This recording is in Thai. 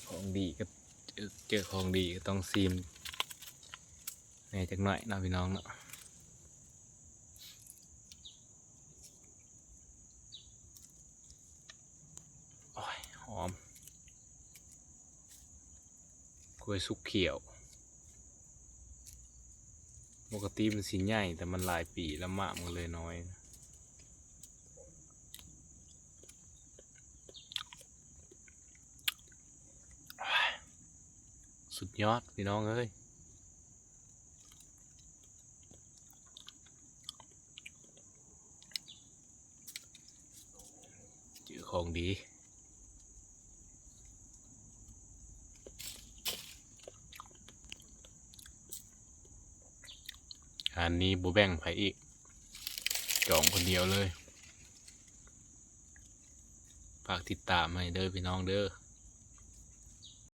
ของดีก็เจอของดีก็ต้องซีมในจักหน่อยนะพี่น้องเนาะโอ้ยหอมกล้วยสุกเขียวปกติมันสีใหญ่แต่มันหลายปีแล้วมะมันเลยน้อยสุดยอดพี่น้องเอ้ยเจอของดีอันนี้บ่แบ่งไผอีกจองคนเดียวเลยฝากติดตามให้เด้อพี่น้องเด้อ